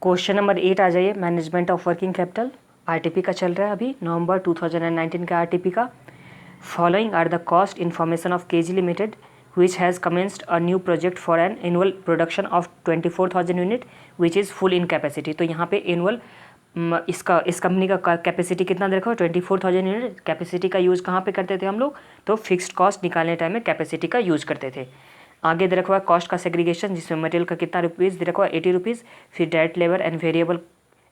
Question number 8 आ जाइए। Management of working capital, RTP का चल रहा है अभी, नवंबर 2019 का आरटीपी का। Following are the cost information of KG limited which has commenced a new project for an annual production of 24,000 unit which is full in capacity। तो यहाँ पे एनुअल इस कंपनी का कैपेसिटी कितना दे रखा है, 24,000 यूनिट। कैपेसिटी का यूज़ कहाँ पे करते थे हम लोग, तो फिक्स्ड कॉस्ट निकालने टाइम में कैपेसिटी का यूज़ करते थे। आगे दे रखा हुआ है कॉस्ट का सेग्रीगेशन, जिसमें मटेरियल का कितना रुपीज़ दे रखा हुआ है, 80 रुपीज़। फिर direct labour and variable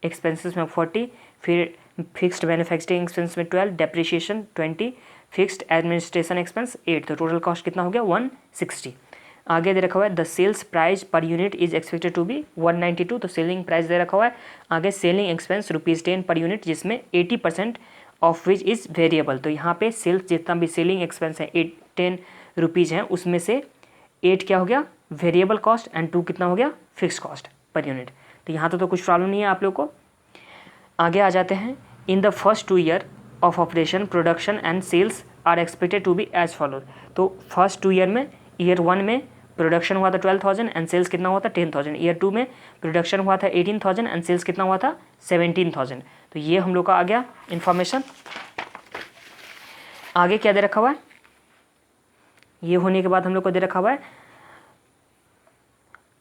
expenses में 40, फिर फिक्स्ड मैन्युफैक्चरिंग एक्सपेंस में 12, डेप्रिसिएशन 20, फिक्स्ड एडमिनिस्ट्रेशन एक्सपेंस 8। तो टोटल कॉस्ट कितना हो गया, 160। आगे दे रखा हुआ है the sales price per unit is expected to be 192। तो सेलिंग प्राइस दे रखा हुआ है। आगे सेलिंग एक्सपेंस ₹10 पर यूनिट, जिसमें 80% ऑफ विच इज़ वेरिएबल। तो यहाँ पे सेल्स जितना भी सेलिंग एक्सपेंस है 10 रुपीज़ हैं, उसमें से 8 क्या हो गया वेरिएबल कॉस्ट एंड 2 कितना हो गया फिक्स कॉस्ट पर यूनिट। तो यहाँ तो कुछ प्रॉब्लम नहीं है आप लोग को। आगे आ जाते हैं। In the first 2 year of operation production and sales are expected to be as followed. तो फर्स्ट 2 ईयर में, ईयर 1 में प्रोडक्शन हुआ था 12,000 एंड सेल्स कितना हुआ था 10,000। ईयर 2 में प्रोडक्शन हुआ था 18,000 एंड सेल्स कितना हुआ था 17,000। तो ये हम लोग का आ गया इन्फॉर्मेशन। आगे क्या दे रखा हुआ है, ये होने के बाद हम लोग को दे रखा हुआ है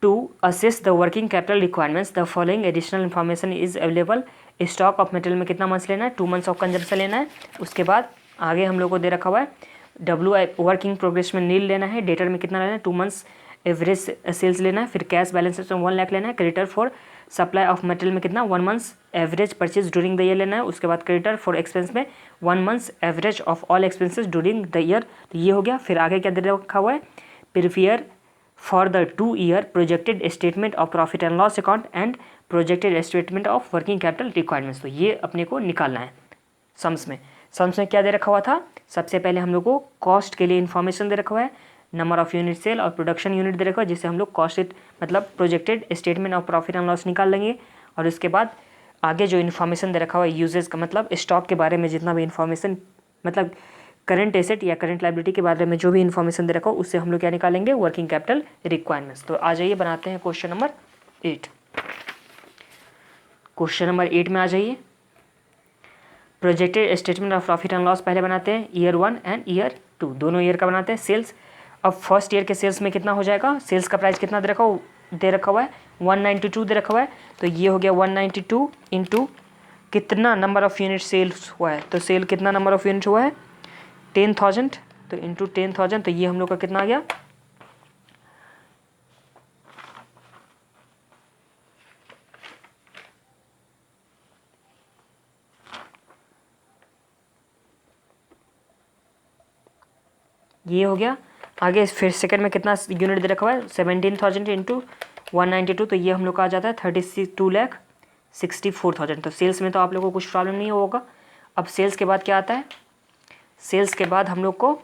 To assess the working capital requirements, the following additional information is available। Stock of material में कितना मंथ्स लेना है, 2 मंथ्स ऑफ कंजम्पशन लेना है। उसके बाद आगे हम लोग को दे रखा हुआ है WI वर्किंग प्रोग्रेस में नील लेना है। डेटर में कितना लेना है, 2 मंथ्स एवरेज सेल्स लेना है। फिर कैश बैलेंस में 1 लाख लेना है। Creditor for supply of material में कितना 1 months average purchase during the year लेना है। उसके बाद क्रेडिटर फॉर एक्सपेंस में 1 months average of all expenses during the year. तो ये हो गया। फिर आगे क्या दे रखा हुआ है, prepare for the 2-year projected statement of profit and loss account and projected statement of working capital requirements। तो ये अपने को निकालना है सम्स में क्या दे रखा हुआ था, सबसे पहले हम लोग को कॉस्ट के लिए इन्फॉर्मेशन दे रखा हुआ है, नंबर ऑफ यूनिट सेल और प्रोडक्शन यूनिट दे रखा हुआ है, जिससे हम लोग कॉस्ट मतलब projected statement of profit and loss निकाल लेंगे। और उसके बाद आगे जो इन्फॉर्मेशन दे रखा हुआ है यूजेस का, मतलब स्टॉक के बारे में जितना भी इन्फॉर्मेशन, मतलब करंट एसेट या करंट लायबिलिटी के बारे में जो भी इन्फॉर्मेशन दे रखा हो, उससे हम लोग क्या निकालेंगे, वर्किंग कैपिटल रिक्वायरमेंट्स। तो आ जाइए बनाते हैं क्वेश्चन नंबर 8। क्वेश्चन नंबर 8 में आ जाइए। Projected statement of profit and loss पहले बनाते हैं, ईयर 1 एंड ईयर 2 दोनों ईयर का बनाते हैं। सेल्स, अब फर्स्ट ईयर के सेल्स में कितना हो जाएगा, सेल्स का प्राइस कितना दे रखा हुआ है 192 दे रखा हुआ है। तो ये हो गया 192 इंटू कितना नंबर ऑफ यूनिट सेल्स हुआ है, तो सेल कितना नंबर ऑफ यूनिट हुआ है 10,000, तो इंटू 10,000। तो ये हम लोग का कितना आ गया, ये हो गया। आगे फिर सेकंड में कितना यूनिट दे रखा हुआ है 17,000 इंटू 192। तो ये हम लोग का आ जाता है 32,64,000। तो सेल्स में तो आप लोगों को कुछ प्रॉब्लम नहीं होगा। अब सेल्स के बाद क्या आता है, सेल्स के बाद हम लोग को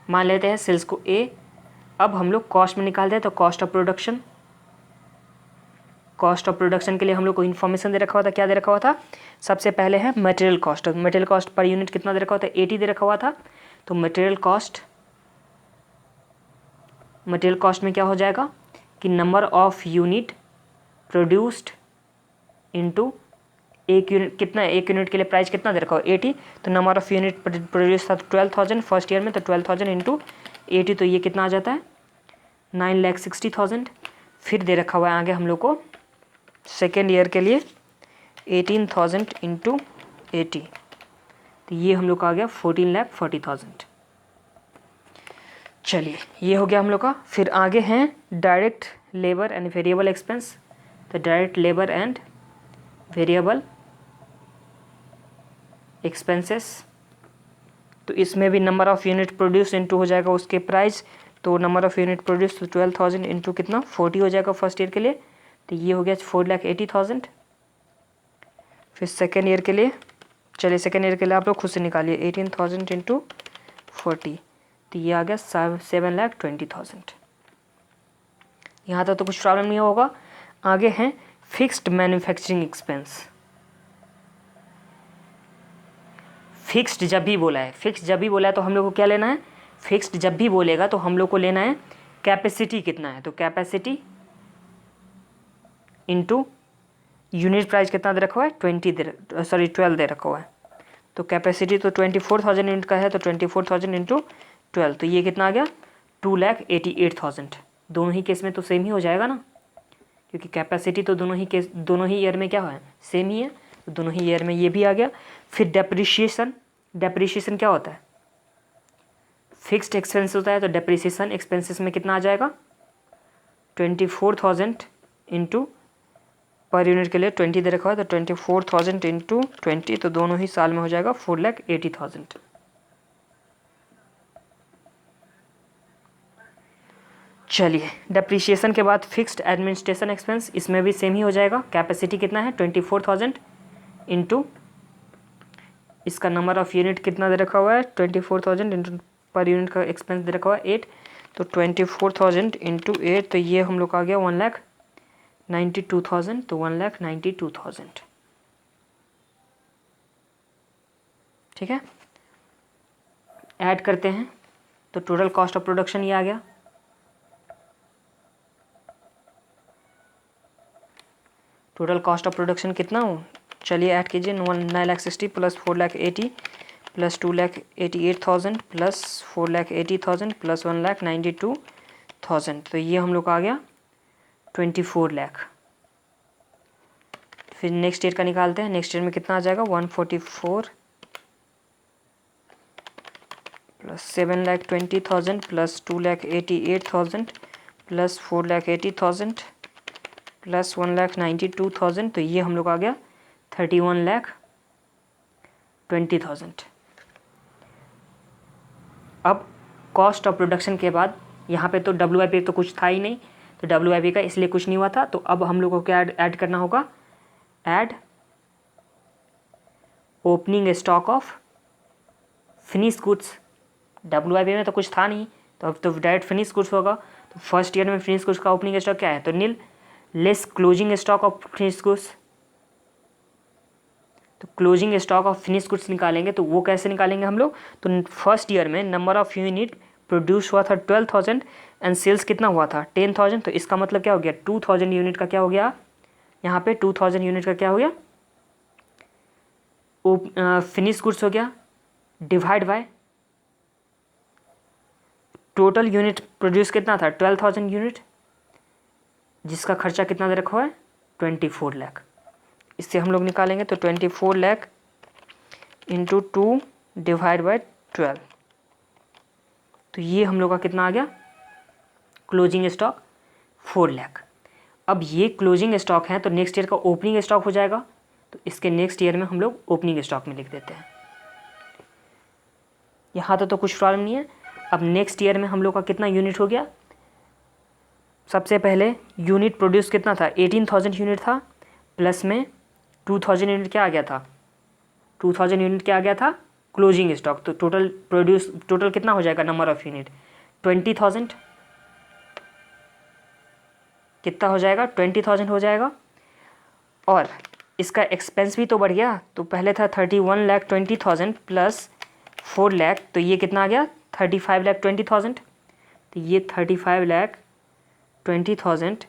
मान लेते हैं सेल्स को A। अब हम लोग कॉस्ट में निकालते हैं, तो cost of production, cost of production के लिए हम लोग को इन्फॉर्मेशन दे रखा हुआ था। क्या दे रखा हुआ था, सबसे पहले है material cost. Material cost per unit कितना दे रखा हुआ था 80 दे रखा हुआ था। तो मटेरियल कॉस्ट में क्या हो जाएगा कि number of unit produced into एक यूनिट, कितना एक यूनिट के लिए प्राइस कितना दे रखा हो 80। तो नंबर ऑफ यूनिट प्रोड्यूस था 12,000 फर्स्ट ईयर में, तो 12,000 इंटू 80। तो ये कितना आ जाता है 9,60,000। फिर दे रखा हुआ है आगे हम लोग को सेकेंड ईयर के लिए 18,000 इंटू 80। तो ये हम लोग का आ गया 14,40,000। चलिए ये हो गया हम लोग का। फिर आगे हैं direct labour and variable expense. तो direct labour and variable expenses, तो इसमें भी number of unit produce into हो जाएगा उसके प्राइस। तो नंबर ऑफ यूनिट प्रोड्यूस तो 12,000 इंटू कितना 40 हो जाएगा फर्स्ट ईयर के लिए। तो ये हो गया 4,80,000। फिर सेकेंड ईयर के लिए, चलिए सेकेंड ईयर के लिए आप लोग खुद से निकालिए 18,000 इंटू 40। तो ये आ गया 7,20,000। यहाँ तक तो कुछ प्रॉब्लम नहीं होगा। आगे हैं फिक्स्ड मैन्युफैक्चरिंग एक्सपेंस। फिक्स्ड जब भी बोला है, फिक्स्ड जब भी बोला है तो हम लोग को क्या लेना है, फिक्स्ड जब भी बोलेगा तो हम लोग को लेना है कैपेसिटी कितना है। तो कैपेसिटी इंटू यूनिट प्राइस कितना दे रखा हुआ है 12 दे रखा हुआ है। तो कैपेसिटी तो 24,000 यूनिट का है, तो 24,000 इंटू 12, तो ये कितना आ गया 2,88,000। दोनों ही केस में तो सेम ही हो जाएगा ना, क्योंकि कैपेसिटी तो दोनों ही ईयर में क्या है सेम ही है, तो दोनों ही ईयर में ये भी आ गया। फिर डेप्रिशिएशन क्या होता है, फिक्स्ड एक्सपेंस होता है, तो डेप्रिसिएशन एक्सपेंसेस में कितना आ जाएगा 24,000 इंटू पर यूनिट के लिए 20 दे रखा है, तो 24,000 इंटू 20, तो दोनों ही साल में हो जाएगा 4,80,000। चलिए डेप्रिशिएशन के बाद फिक्स्ड एडमिनिस्ट्रेशन एक्सपेंस, इसमें भी सेम ही हो जाएगा। कैपेसिटी कितना है 24,000 इंटू इसका नंबर ऑफ यूनिट कितना दे रखा हुआ है 24,000 इंटू पर यूनिट का एक्सपेंस दे रखा हुआ है 8, तो 24,000 इंटू 8, तो ये हम लोग का आ गया 1,92,000, तो 1,92,000। ठीक है, ऐड करते हैं तो टोटल कॉस्ट ऑफ प्रोडक्शन ये आ गया। टोटल कॉस्ट ऑफ प्रोडक्शन कितना हो, चलिए ऐड कीजिए 9,60,000 प्लस 4,80,000 प्लस 2,88,000 प्लस 4,80,000 प्लस 1,92,000, तो ये हम लोग का आ गया 24 लाख। फिर नेक्स्ट ईयर का निकालते हैं, नेक्स्ट ईयर में कितना आ जाएगा 144 प्लस 7,20,000 प्लस 2,88,000 प्लस 4,80,000 प्लस 1,92,000, तो ये हम लोग आ गया 31,20,000। अब कॉस्ट ऑफ प्रोडक्शन के बाद यहाँ पे तो WIP तो कुछ था ही नहीं, तो WIP का इसलिए कुछ नहीं हुआ था, तो अब हम लोग को क्या ऐड करना होगा, add opening stock of finish goods. WIP में तो कुछ था नहीं, तो अब तो डायरेक्ट फिनिश गुड्स होगा। तो फर्स्ट ईयर में फिनिश गुड्स का ओपनिंग स्टॉक क्या है, तो nil less closing stock of finish goods. तो closing stock of finish goods निकालेंगे, तो वो कैसे निकालेंगे हम लोग, तो फर्स्ट ईयर में नंबर ऑफ यूनिट प्रोड्यूस हुआ था 12,000 एंड सेल्स कितना हुआ था 10,000, तो इसका मतलब क्या हो गया 2,000 यूनिट का क्या हो गया, यहाँ पे 2,000 यूनिट का क्या हो गया फिनिश गुड्स हो गया, divide by total unit produce कितना था 12,000 यूनिट, जिसका खर्चा कितना दे रखा हुआ है 24 लाख। इससे हम लोग निकालेंगे तो 24 लाख इंटू 2 डिवाइड बाय 12, तो ये हम लोग का कितना आ गया क्लोजिंग स्टॉक 4 लाख। अब ये क्लोजिंग स्टॉक है, तो नेक्स्ट ईयर का ओपनिंग स्टॉक हो जाएगा, तो इसके नेक्स्ट ईयर में हम लोग ओपनिंग स्टॉक में लिख देते हैं। यहाँ तो कुछ प्रॉब्लम नहीं है। अब नेक्स्ट ईयर में हम लोग का कितना यूनिट हो गया, सबसे पहले यूनिट प्रोड्यूस कितना था 18,000 यूनिट था, प्लस में 2,000 यूनिट क्या आ गया था 2,000 यूनिट क्या आ गया था क्लोजिंग स्टॉक, तो टोटल कितना हो जाएगा नंबर ऑफ यूनिट 20,000, कितना हो जाएगा 20,000 हो जाएगा। और इसका एक्सपेंस भी तो बढ़ गया, तो पहले था 31,20,000 प्लस 4 लाख, तो ये कितना आ गया 35,20,000, तो ये 35,20,000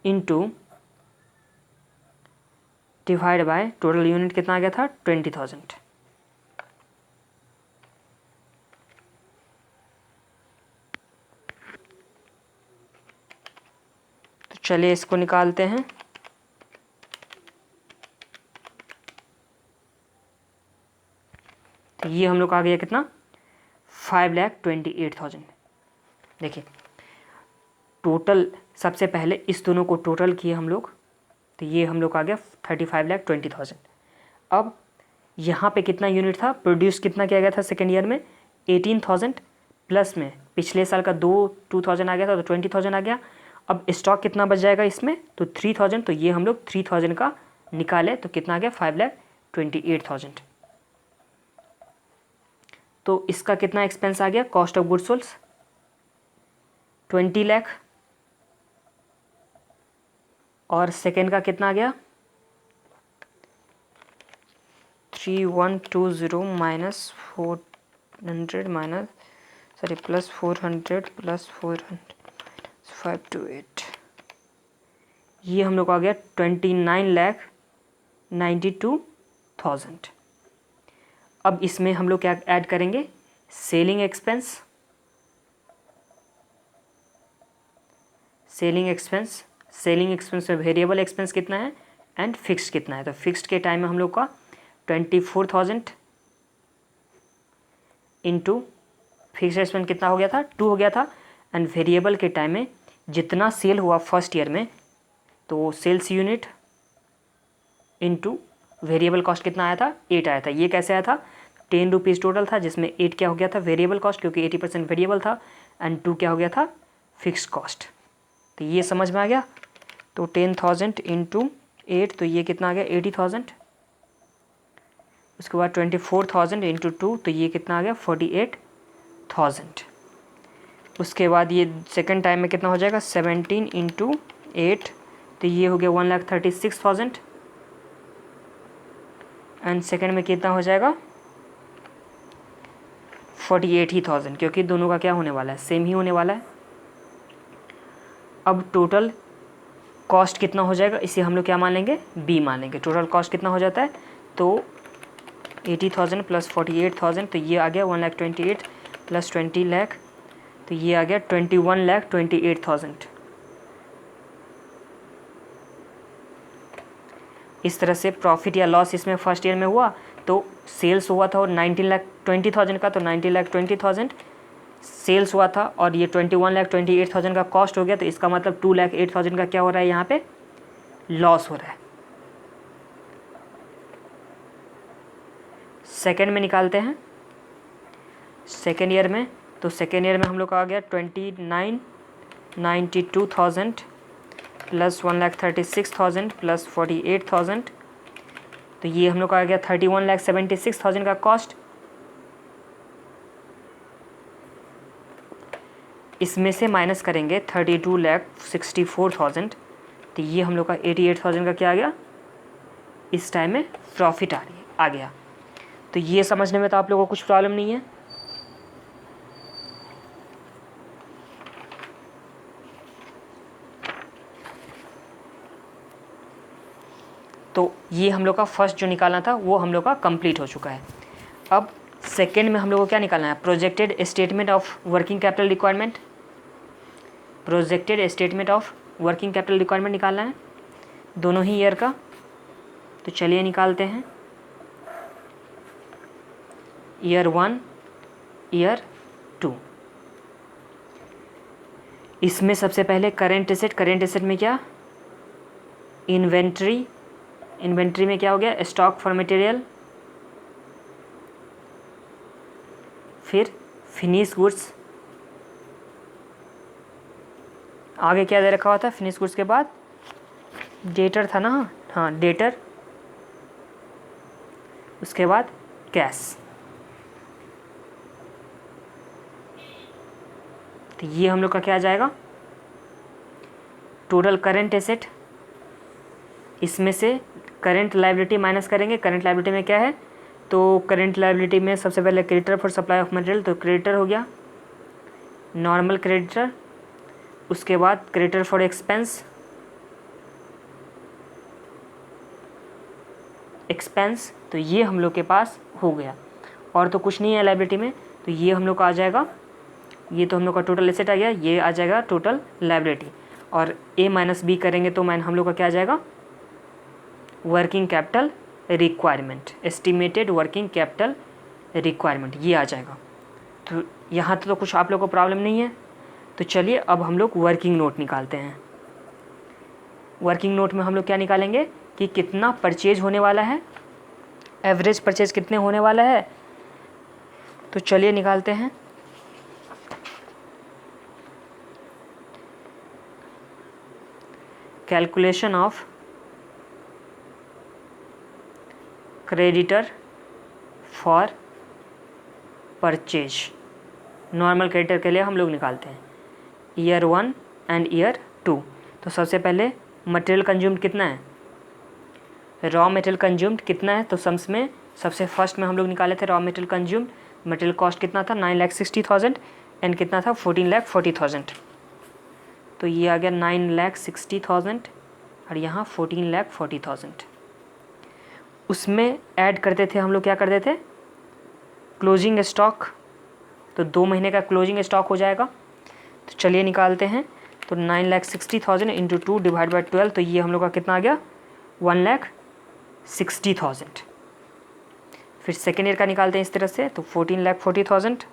into divide by total unit कितना आ गया था 20,000। तो चलिए इसको निकालते हैं, तो ये हम लोग आ गया कितना 5,28,000। देखिए टोटल सबसे पहले इस दोनों को टोटल किए हम लोग, तो ये हम लोग आ गया 35,20,000। अब यहाँ पे कितना यूनिट था प्रोड्यूस कितना किया गया था सेकेंड ईयर में 18,000, प्लस में पिछले साल का 2,000 आ गया था, तो 20,000 आ गया। अब स्टॉक कितना बच जाएगा इसमें, तो 3,000, तो ये हम लोग 3,000 का निकाले, तो कितना आ गया 5,28,000। तो इसका कितना एक्सपेंस आ गया cost of goods sold 20 lakh, और सेकेंड का कितना आ गया 3,120 माइनस 400 माइनस प्लस 400 प्लस 400 528, ये हम लोग को आ गया 29,92,000। अब इसमें हम लोग क्या ऐड करेंगे, सेलिंग एक्सपेंस। सेलिंग एक्सपेंस में वेरिएबल एक्सपेंस कितना है एंड फिक्स्ड कितना है। तो फिक्स्ड के टाइम में हम लोग का 24,000 इंटू फिक्स्ड एक्सपेंस कितना हो गया था, 2 हो गया था। एंड वेरिएबल के टाइम में जितना सेल हुआ फर्स्ट ईयर में, तो sales unit into variable cost कितना आया था, 8 आया था। ये कैसे आया था, 10 रुपीज़ टोटल था, जिसमें 8 क्या हो गया था, वेरिएबल कॉस्ट, क्योंकि 80% वेरिएबल था, एंड 2 क्या हो गया था, फिक्स्ड कॉस्ट। तो ये समझ में आ गया। तो 10,000 इंटू 8, तो ये कितना आ गया, 80,000। उसके बाद 24,000 इंटू 2, तो ये कितना आ गया, 48,000। उसके बाद ये सेकंड टाइम में कितना हो जाएगा, 17 इंटू 8, तो ये हो गया 1,36,000। एंड सेकंड में कितना हो जाएगा, 48,000, क्योंकि दोनों का क्या होने वाला है, सेम ही होने वाला है। अब टोटल कॉस्ट कितना हो जाएगा, इसे हम लोग क्या मान लेंगे, बी मान लेंगे। टोटल कॉस्ट कितना हो जाता है, तो 80,000 प्लस 48,000, तो ये आ गया 1,28,000 प्लस 20 लाख, तो ये आ गया 21,28,000। इस तरह से प्रॉफिट या लॉस इसमें फर्स्ट ईयर में हुआ, तो सेल्स हुआ था और 19,20,000 का, तो 19,20,000 सेल्स हुआ था, और ये 21,28,000 का कॉस्ट हो गया। तो इसका मतलब 2,08,000 का क्या हो रहा है, यहाँ पे लॉस हो रहा है। सेकेंड में निकालते हैं, सेकेंड ईयर में। तो सेकेंड ईयर में हम लोग का आ गया 29,92,000 प्लस 1,36,000 प्लस 48,000, तो ये हम लोग का आ गया 31,76,000 का कॉस्ट। इसमें से माइनस करेंगे 32,64,000, तो ये हम लोग का 88,000 का क्या आ गया, इस टाइम में प्रॉफिट आ गया। तो ये समझने में तो आप लोगों को कुछ प्रॉब्लम नहीं है। तो ये हम लोग का फर्स्ट जो निकालना था वो हम लोग का कंप्लीट हो चुका है। अब सेकेंड में हम लोग को क्या निकालना है, projected statement of working capital requirement. Projected statement of working capital requirement निकालना है, दोनों ही ईयर का। तो चलिए निकालते हैं, ईयर 1, ईयर 2। इसमें सबसे पहले करेंट एसेट में क्या, इन्वेंट्री में क्या हो गया, स्टॉक फॉर मटेरियल, फिर फिनिश गुड्स, आगे क्या दे रखा हुआ था, फिनिश गुड्स के बाद डेटर था ना, हाँ डेटर, उसके बाद कैश। तो ये हम लोग का क्या आ जाएगा, टोटल करेंट एसेट। इसमें से करेंट लायबिलिटी माइनस करेंगे। करेंट लायबिलिटी में क्या है, तो करेंट लायबिलिटी में सबसे पहले creditor for supply of material, तो क्रेडिटर हो गया, नॉर्मल क्रेडिटर। उसके बाद क्रेडिटर फॉर एक्सपेंस, तो ये हम लोग के पास हो गया, और तो कुछ नहीं है लायबिलिटी में। तो ये हम लोग का आ जाएगा, ये तो हम लोग का टोटल एसेट आ गया, ये आ जाएगा टोटल लायबिलिटी। और ए माइनस बी करेंगे तो हम लोग का क्या आ जाएगा, working capital requirement, estimated working capital requirement, ये आ जाएगा। तो यहाँ तो कुछ आप लोग को प्रॉब्लम नहीं है। तो चलिए अब हम लोग वर्किंग नोट निकालते हैं। वर्किंग नोट में हम लोग क्या निकालेंगे कि कितना परचेज होने वाला है, एवरेज परचेज कितने होने वाला है। तो चलिए निकालते हैं। Calculation of creditor for purchase, normal creditor के लिए हम लोग निकालते हैं ईयर 1 एंड ईयर 2। तो सबसे पहले मटेरियल कंज्यूम्ड कितना है, रॉ मटेरियल कंज्यूम्ड कितना है। तो सम्स में सबसे फर्स्ट में हम लोग निकाले थे raw material consumed, material cost कितना था 9,60,000 एंड कितना था 14,40,000। तो ये आ गया 9,60,000 और यहाँ 14,40,000। उसमें ऐड करते थे हम लोग, क्या करते थे, क्लोजिंग स्टॉक। तो 2 महीने का क्लोजिंग स्टॉक हो जाएगा। तो चलिए निकालते हैं। तो 9,60,000 इंटू 2 डिवाइड बाई 12, तो ये हम लोग का कितना आ गया, 1,60,000। फिर सेकेंड ईयर का निकालते हैं इस तरह से, तो 14,40,000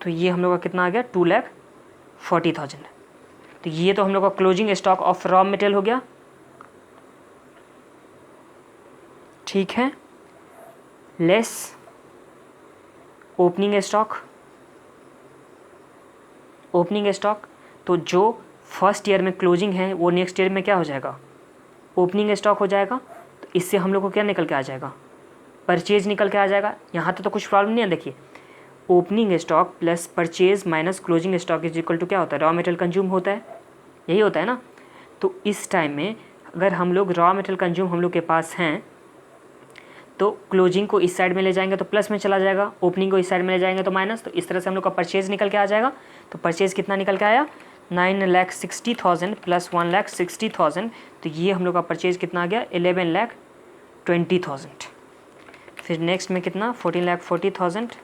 तो ये हम लोग का कितना आ गया, 2,40,000। तो ये तो हम लोग का closing stock of raw material हो गया। ठीक है, less opening stock. Opening stock तो जो फर्स्ट ईयर में क्लोजिंग है वो नेक्स्ट ईयर में क्या हो जाएगा, ओपनिंग स्टॉक हो जाएगा। तो इससे हम लोग को क्या निकल के आ जाएगा, परचेज निकल के आ जाएगा। यहाँ तो कुछ प्रॉब्लम नहीं है। देखिए, opening stock plus purchase minus closing stock is equal to क्या होता है, रॉ मटेरियल कंज्यूम होता है, यही होता है ना। तो इस टाइम में अगर हम लोग रॉ मटेरियल कंज्यूम हम लोग के पास हैं, तो क्लोजिंग को इस साइड में ले जाएंगे तो प्लस में चला जाएगा, ओपनिंग को इस साइड में ले जाएंगे तो माइनस। तो इस तरह से हम लोग का परचेज निकल के आ जाएगा। तो परचेज कितना निकल के आया, 9,60,000 प्लस 1,60,000। तो ये हम लोग का परचेज कितना आ गया, 11,20,000। फिर नेक्स्ट में कितना, 14,40,000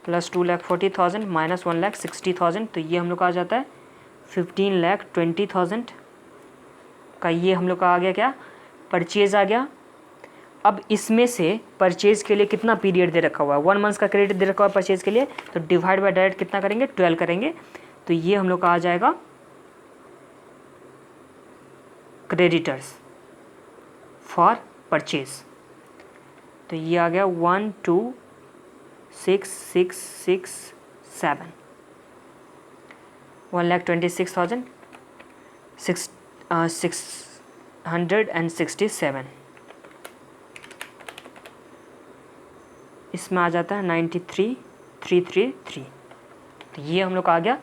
प्लस 2,40,000 माइनस 1,60,000। तो ये हम लोग का आ जाता है 15,20,000 का। ये हम लोग का आ गया क्या, परचेज आ गया। अब इसमें से परचेज के लिए कितना पीरियड दे रखा हुआ है, 1 मंथ का क्रेडिट दे रखा हुआ है परचेज के लिए। तो डिवाइड बाय डायरेक्ट कितना करेंगे, 12 करेंगे। तो ये हम लोग का आ जाएगा क्रेडिटर्स फॉर परचेज। तो ये आ गया 1, 2, 6, 6, 6, 7, 1,26,000 667। इसमें आ जाता है 93,333। तो ये हम लोग का आ गया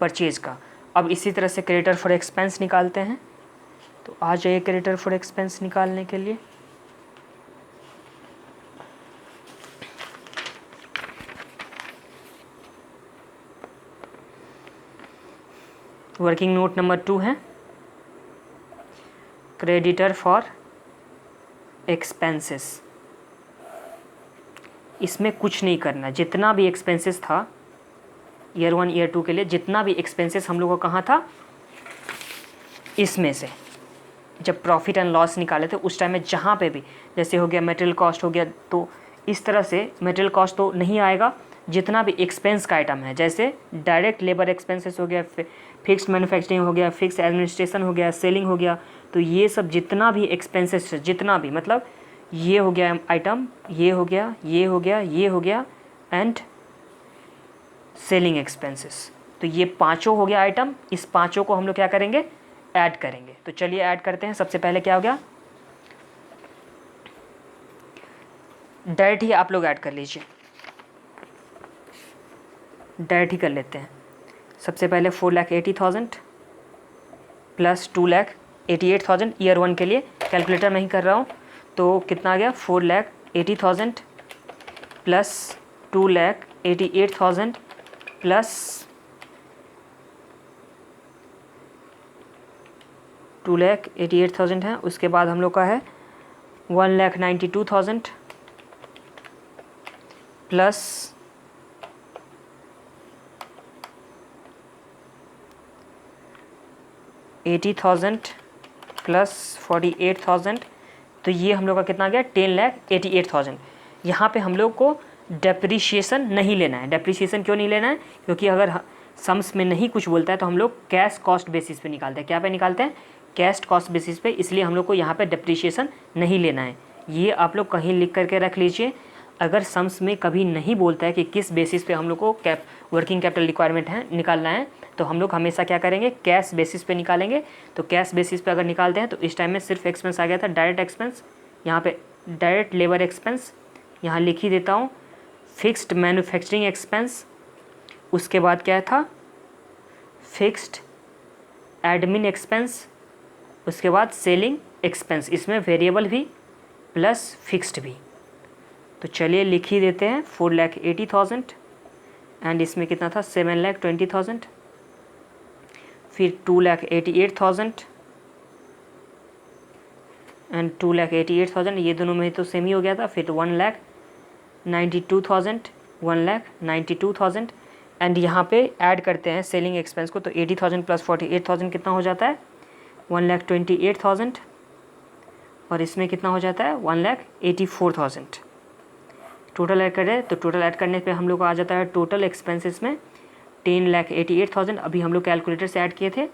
परचेज का। अब इसी तरह से क्रेडिटर फॉर एक्सपेंस निकालते हैं। तो आ जाइए क्रेडिटर फॉर एक्सपेंस निकालने के लिए। वर्किंग नोट नंबर 2 है क्रेडिटर फॉर एक्सपेंसेस। इसमें कुछ नहीं करना, जितना भी एक्सपेंसेस था ईयर 1 ईयर 2 के लिए, जितना भी एक्सपेंसेस हम लोग को कहाँ था, इसमें से जब प्रॉफिट एंड लॉस निकाले थे उस टाइम में जहाँ पे भी, जैसे हो गया मटेरियल कॉस्ट हो गया, तो इस तरह से मटेरियल कॉस्ट तो नहीं आएगा। जितना भी एक्सपेंस का आइटम है, जैसे डायरेक्ट लेबर एक्सपेंसेस हो गया, फिक्स्ड मैन्युफैक्चरिंग हो गया, फिक्स एडमिनिस्ट्रेशन हो गया, सेलिंग हो गया, तो ये सब जितना भी एक्सपेंसेस, जितना भी मतलब ये हो गया आइटम, ये हो गया, ये हो गया, ये हो गया, एंड सेलिंग एक्सपेंसेस। तो ये पांचों हो गया आइटम। इस पांचों को हम लोग क्या करेंगे, ऐड करेंगे। तो चलिए ऐड करते हैं। सबसे पहले क्या हो गया, डायरेक्ट ही आप लोग ऐड कर लीजिए, डायरेक्ट ही कर लेते हैं। सबसे पहले 4,80,000 प्लस 2,88,000 ईयर 1 के लिए, कैलकुलेटर में ही कर रहा हूँ। तो कितना आ गया, 4,80,000 प्लस 2,88,000 प्लस 2,88,000 है। उसके बाद हम लोग का है 1,92,000 प्लस 80,000 प्लस 48,000। तो ये हम लोग का कितना आ गया, 10,88,000। यहाँ पे हम लोग को डेप्रीशिएशन नहीं लेना है। डेप्रीशिएशन क्यों नहीं लेना है, क्योंकि अगर सम्स में नहीं कुछ बोलता है तो हम लोग कैश कॉस्ट बेसिस पे निकालते हैं। क्या पे निकालते हैं, कैश कॉस्ट बेसिस पे। इसलिए हम लोग को यहाँ पे डेप्रीशिएशन नहीं लेना है। ये आप लोग कहीं लिख करके रख लीजिए। अगर सम्स में कभी नहीं बोलता है कि किस बेसिस पे हम लोग को वर्किंग कैपिटल रिक्वायरमेंट है निकालना है, तो हम लोग हमेशा क्या करेंगे, कैश बेसिस पे निकालेंगे। तो कैश बेसिस पे अगर निकालते हैं तो इस टाइम में सिर्फ एक्सपेंस आ गया था, डायरेक्ट एक्सपेंस। यहाँ पे डायरेक्ट लेबर एक्सपेंस यहाँ लिख ही देता हूँ, फिक्स्ड मैन्युफैक्चरिंग एक्सपेंस, उसके बाद क्या था, फिक्स्ड एडमिन एक्सपेंस, उसके बाद सेलिंग एक्सपेंस। इसमें वेरिएबल भी प्लस फिक्स्ड भी। तो चलिए लिख ही देते हैं 4,80,000 एंड इसमें कितना था 7,20,000, फिर 2,88,000 एंड 2,88,000, ये दोनों में तो सेम ही हो गया था। फिर 1,92,000, 1,92,000 एंड यहाँ पे ऐड करते हैं सेलिंग एक्सपेंस को, तो 80,000 प्लस 48,000 कितना हो जाता है 1,28,000 और इसमें कितना हो जाता है 1,84,000। टोटल ऐड करें तो टोटल ऐड करने पे हम लोग को आ जाता है टोटल एक्सपेंसेस में 10,88,000 अभी हम लोग कैलकुलेटर से ऐड किए थे,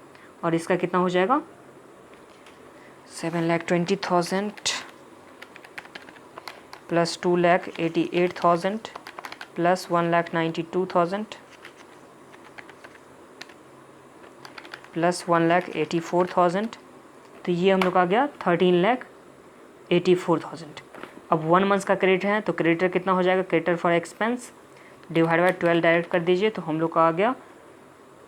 और इसका कितना हो जाएगा 7,20,000 प्लस 2,88,000 प्लस 1,92,000 प्लस 1,84,000, तो ये हम लोग आ गया 13,84,000। अब 1 मंथ का क्रेडिटर है तो क्रेडिटर कितना हो जाएगा, creditor for expense divide by 12 direct कर दीजिए, तो हम लोग का आ गया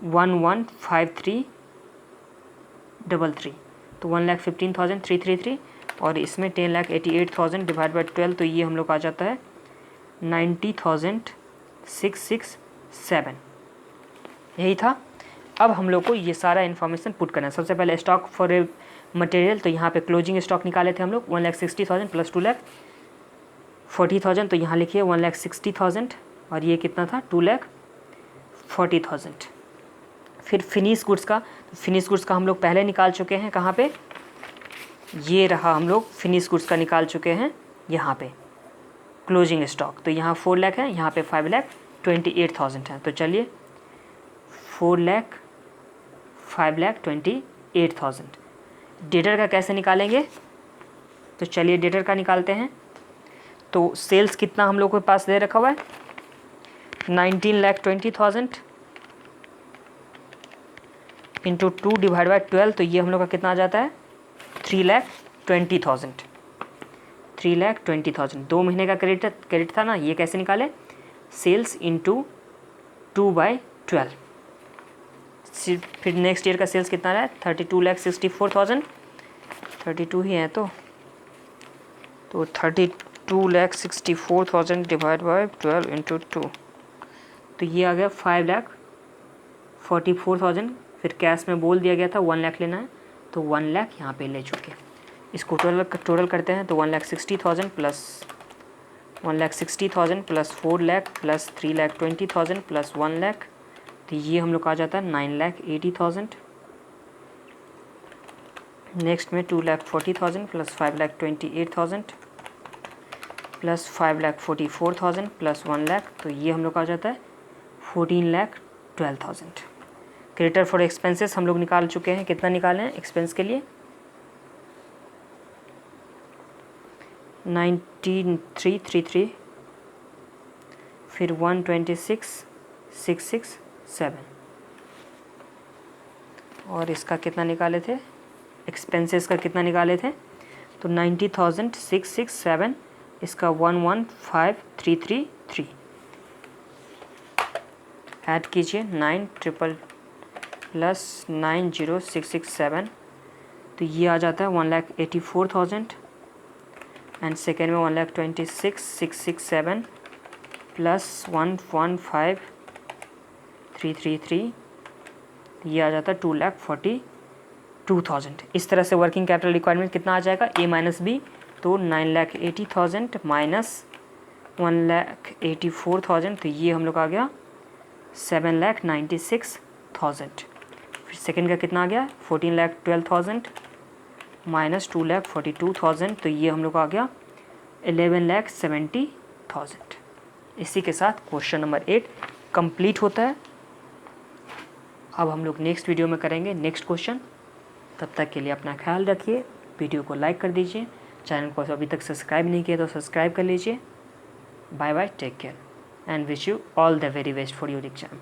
115333, तो 1,15,333 और इसमें 10,88,000 डिवाइड बाय 12, तो ये हम लोग का आ जाता है 90,667। यही था। अब हम लोग को ये सारा इन्फॉर्मेशन पुट करना है। सबसे पहले स्टॉक फॉर मटेरियल, तो यहाँ पे क्लोजिंग स्टॉक निकाले थे हम लोग 1,60,000 प्लस 2,40,000, तो यहाँ लिखिए 1,60,000 और ये कितना था 2,40,000। फिर फिनिश गुड्स का, फिनिश गुड्स का हम लोग पहले निकाल चुके हैं, कहाँ पे ये रहा, हम लोग फिनिश गुड्स का निकाल चुके हैं यहाँ पे क्लोजिंग स्टॉक, तो यहाँ 4 लाख है, यहाँ पे 5,28,000 है, तो चलिए 5,28,000। डेटर का कैसे निकालेंगे, तो चलिए डेटर का निकालते हैं। तो सेल्स कितना हम लोग के पास दे रखा हुआ है 19,20,000 इंटू 2 डिवाइड बाई 12, तो ये हम लोग का कितना आ जाता है 3,20,000। 3,20,000 2 महीने का क्रेडिट था ना, ये कैसे निकाले, सेल्स इंटू 2/12। फिर नेक्स्ट ईयर का सेल्स कितना रहा है 32,64,000, 32 ही है तो 32,64,000 डिवाइड बाई 12 इंटू 2, तो ये आ गया 5,44,000। फिर कैश में बोल दिया गया था 1 लाख लेना है, तो 1 लाख यहाँ पे ले चुके। इसको टोटल करते हैं तो 1,60,000 plus 1,60,000 plus 4 lakh plus 3,20,000 plus 1 lakh, तो ये हम लोग का आ जाता है 9,80,000। नेक्स्ट में 2,40,000 प्लस 5,28,000 प्लस 5,44,000 प्लस 1 लाख, तो ये हम लोग का आ जाता है 14,12,000। क्रेडिटर फॉर एक्सपेंसेस हम लोग निकाल चुके हैं, कितना निकाले हैं एक्सपेंस के लिए 9333, फिर 126,667 और इसका कितना निकाले थे एक्सपेंसेस का कितना निकाले थे, तो 90,667, इसका 115,333 ऐड कीजिए 9 ट्रिपल प्लस 90,667, तो ये आ जाता है 1,84,000 एंड सेकेंड में 1,26,667 प्लस 115,333, ये आ जाता है 2,42,000। इस तरह से वर्किंग कैपिटल रिक्वायरमेंट कितना आ जाएगा A माइनस B, तो 9,80,000 माइनस 1,84,000, तो ये हम लोग आ गया 7,96,000। फिर सेकेंड का कितना आ गया 14,12,000 माइनस 2,42,000, तो ये हम लोग आ गया 11,70,000। इसी के साथ क्वेश्चन नंबर 8 कंप्लीट होता है। अब हम लोग नेक्स्ट वीडियो में करेंगे नेक्स्ट क्वेश्चन। तब तक के लिए अपना ख्याल रखिए, वीडियो को लाइक कर दीजिए, चैनल को अभी तक सब्सक्राइब नहीं किया तो सब्सक्राइब कर लीजिए। Bye bye, take care and wish you all the very best for your exam.